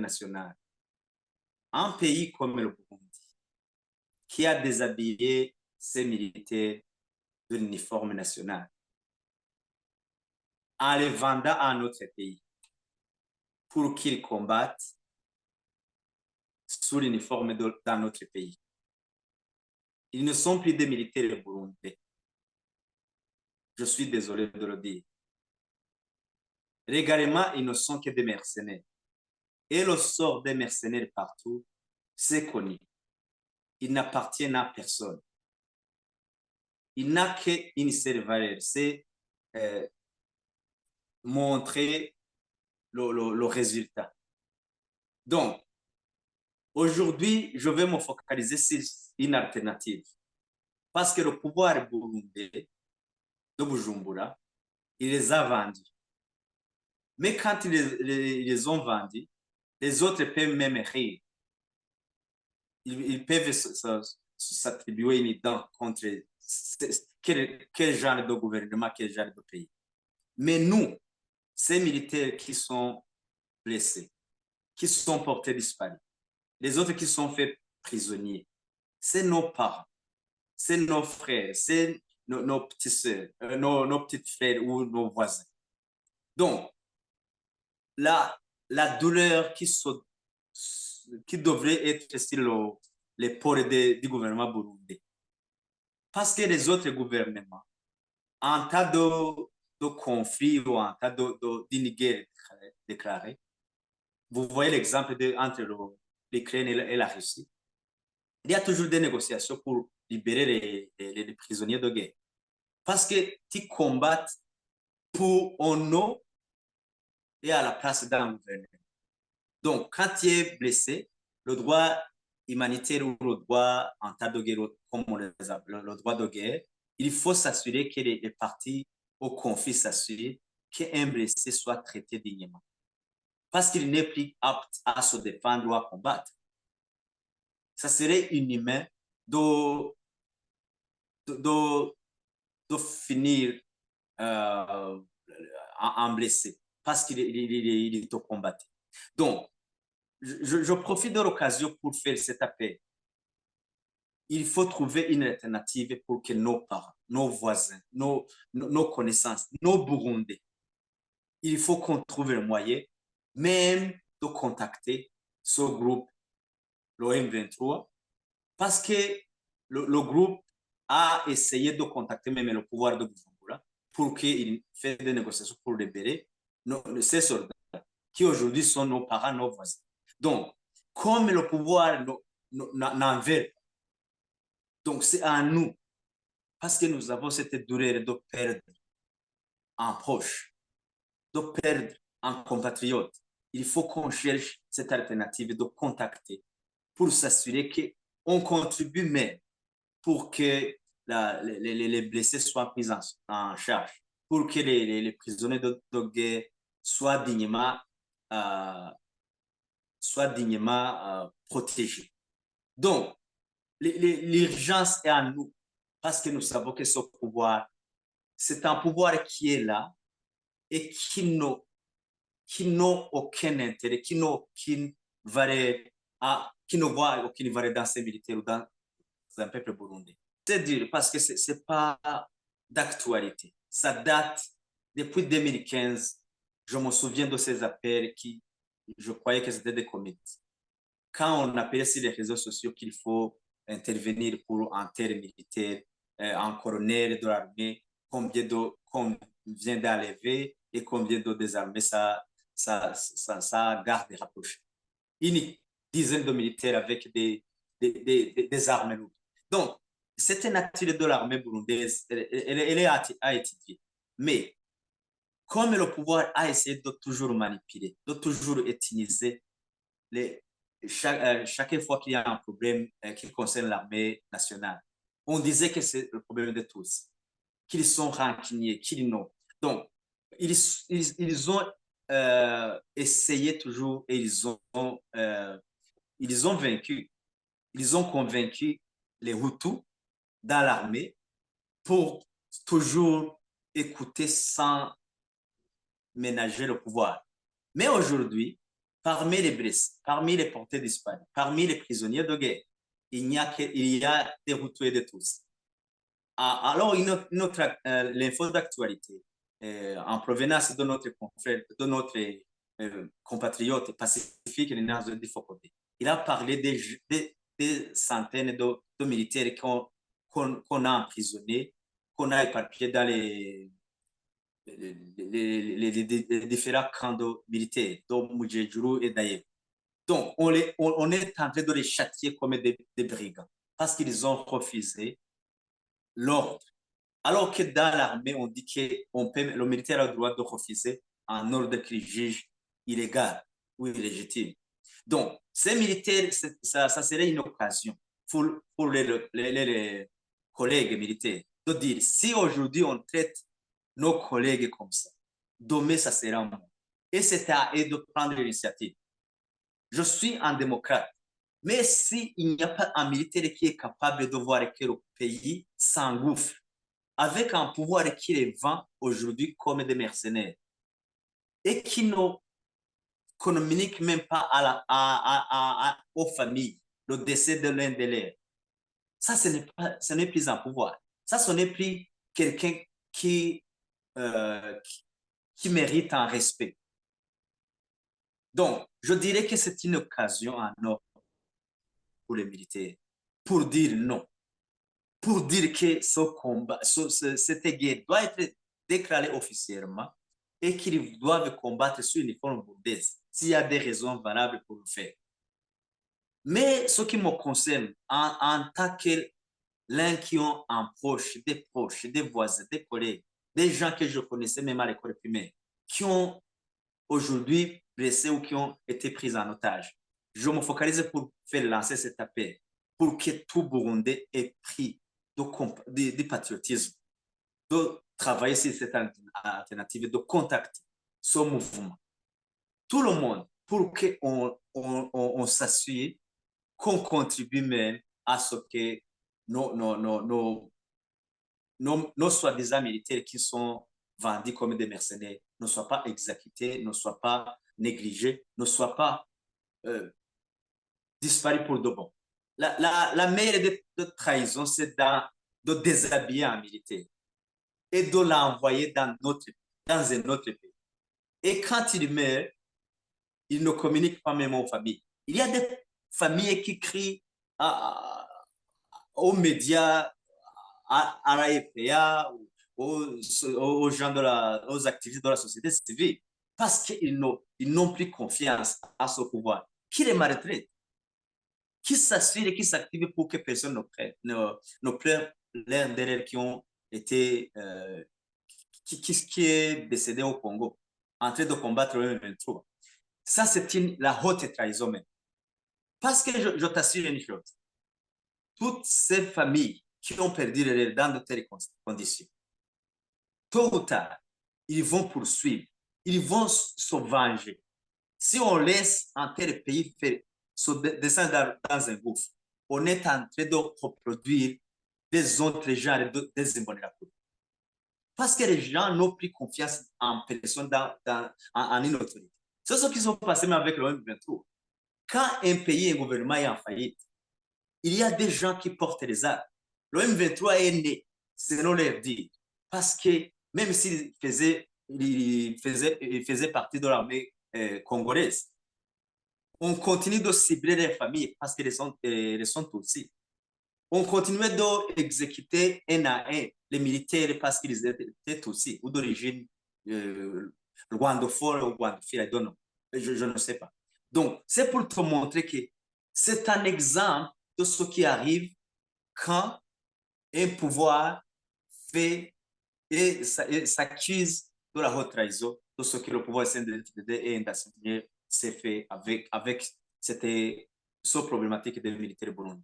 nationale. Un pays comme le Burundi, qui a déshabillé ses militaires de l'uniforme national, en les vendant à notre pays pour qu'ils combattent sous l'uniforme dans notre pays. Ils ne sont plus des militaires burundais. Je suis désolé de le dire. Légalement, ils ne sont que des mercenaires. Et le sort des mercenaires partout, c'est connu. Ils n'appartiennent à personne. Il n'a qu'une seule valeur, c'est montrer le résultat. Donc, aujourd'hui, je vais me focaliser sur une alternative. Parce que le pouvoir burundais de Bujumbura, il les a vendus. Mais quand ils les ont vendus, les autres peuvent même rire. Ils peuvent s'attribuer une dent contre quel genre de gouvernement, quel genre de pays. Mais nous, ces militaires qui sont blessés, qui sont portés disparus, les autres qui sont faits prisonniers, c'est nos parents, c'est nos frères, c'est nos petits soeurs, nos petits frères ou nos voisins. Donc, la douleur qui devrait être sur l'épaule du gouvernement burundais. Parce que les autres gouvernements, en cas de conflit ou en cas d'une guerre déclarée, vous voyez l'exemple entre l'Ukraine et la Russie, il y a toujours des négociations pour libérer les prisonniers de guerre. Parce que tu combats pour un nom et à la place d'un gouvernement. Donc, quand tu es blessé, le droit humanitaire ou le droit en cas de guerre, comme on les appelle, le droit de guerre, il faut s'assurer que les parties au conflit s'assurent qu'un blessé soit traité dignement. Parce qu'il n'est plus apte à se défendre ou à combattre. Ça serait inhumain de finir en blessé parce qu'il est au combat. Donc, je profite de l'occasion pour faire cet appel. Il faut trouver une alternative pour que nos parents, nos voisins, nos connaissances, nos Burundais, il faut qu'on trouve le moyen même de contacter ce groupe, le M23, parce que le groupe a essayé de contacter même le pouvoir de Bujumbura pour qu'il fasse des négociations pour libérer ces soldats qui aujourd'hui sont nos parents, nos voisins. Donc, comme le pouvoir n'en veut pas, donc c'est à nous, parce que nous avons cette douleur de perdre un proche, de perdre un compatriote. Il faut qu'on cherche cette alternative de contacter pour s'assurer qu'on contribue même pour que les blessés soient pris en charge, pour que les prisonniers de guerre soient dignement protégés. Donc, l'urgence est à nous parce que nous savons que ce pouvoir, c'est un pouvoir qui est là et qui n'a aucun intérêt, qui n'a aucune valeur, qui ne voit aucune valeur dans ces militaires ou dans un peuple burundais. C'est dur parce que ce n'est pas d'actualité. Ça date depuis 2015. Je me souviens de ces appels qui, je croyais que c'était des comités. Quand on appelait sur les réseaux sociaux qu'il faut intervenir pour un tel militaire, un colonel de l'armée, combien qu'on vient d'enlever et combien de désarmer sa garde rapprochée. Une dizaine de militaires avec des armes lourdes. Donc, cette nature de l'armée burundaise, elle est à étudier. Mais comme le pouvoir a essayé de toujours manipuler, de toujours utiliser chaque fois qu'il y a un problème qui concerne l'armée nationale, on disait que c'est le problème de tous, qu'ils sont rancuniers, qu'ils n'ont. Donc, ils ont essayé toujours et ils ont vaincu, ils ont convaincu les Hutus dans l'armée pour toujours écouter sans ménager le pouvoir. Mais aujourd'hui, parmi les blessés, parmi les portés disparus, parmi les prisonniers de guerre, il y a des routes de tous. Alors, une autre l'info d'actualité, en provenance de notre confrère, de notre compatriote pacifique, de Fokoté. Il a parlé des centaines de militaires qu'on a emprisonnés, qu'on a éparpillés dans les différents camps militaires, dont Moudjedjourou et Daïb. Donc, on est en train de les châtier comme des brigands parce qu'ils ont refusé l'ordre. Alors que dans l'armée, on dit que le militaire a le droit de refuser un ordre qu'il juge illégal ou illégitime. Donc, ces militaires, ça serait une occasion pour les collègues militaires de dire si aujourd'hui on traite nos collègues comme ça, demain ça sera moi. Et c'est à eux de prendre l'initiative. Je suis un démocrate. Mais s'il n'y a pas un militaire qui est capable de voir que le pays s'engouffre avec un pouvoir qui les vend aujourd'hui comme des mercenaires et qui ne communique même pas aux familles le décès de l'un de leurs. Ça, ce n'est plus un pouvoir. Ça, ce n'est plus quelqu'un euh, qui mérite un respect. Donc, je dirais que c'est une occasion en or pour les militaires pour dire non, pour dire que ce combat, cette guerre doit être déclarée officiellement et qu'ils doivent combattre sur une forme bourdaise s'il y a des raisons valables pour le faire. Mais ce qui me concerne, en tant que l'un qui ont un proche, des voisins, des collègues, des gens que je connaissais même à l'école primaire, qui ont aujourd'hui blessés ou qui ont été pris en otage. Je me focalise pour faire lancer cet appel, pour que tout Burundais ait pris de patriotisme, de travailler sur cette alternative, de contacter ce mouvement. Tout le monde, pour qu'on s'assure qu'on contribue même à ce que nos soi-disant militaires qui sont vendus comme des mercenaires ne soient pas exécutés, ne soient pas négligés, ne soient pas disparus pour de bon. La meilleure de trahison, c'est de déshabiller un militaire et de l'envoyer dans un autre pays. Et quand il meurt, il ne communique pas même aux familles. Il y a des familles qui crient aux médias, à la FPA, aux gens aux activistes de la société civile, parce qu'ils n'ont plus confiance à ce pouvoir. Qui les maltraite? Qui s'assure et qui s'active pour que personne ne pleure l'un d'eux qui ont été, qui est décédé au Congo, en train de combattre le M23. Ça, c'est la haute trahison même. Parce que je t'assure une chose, toutes ces familles qui ont perdu leur dans de telles conditions, tôt ou tard, ils vont poursuivre, ils vont se venger. Si on laisse un tel pays se descendre dans un gouffre, on est en train de reproduire des autres genres de désimbonérations. Parce que les gens n'ont plus confiance en personne, en une autorité. C'est ce qui s'est passé même avec le M23. Quand un pays et un gouvernement est en faillite, il y a des gens qui portent les armes. Le M23 est né, selon leur dire, parce que même s'il faisait partie de l'armée congolaise, on continue de cibler les familles parce qu'elles sont aussi. On continuait d'exécuter un à un les militaires parce qu'ils étaient aussi, ou d'origine rwandophone ou rwandophile, je ne sais pas. Donc, c'est pour te montrer que c'est un exemple de ce qui arrive quand un pouvoir fait et s'accuse de la haute trahison de ce que le pouvoir CNDD et s'est fait avec cette problématique des militaires burundais.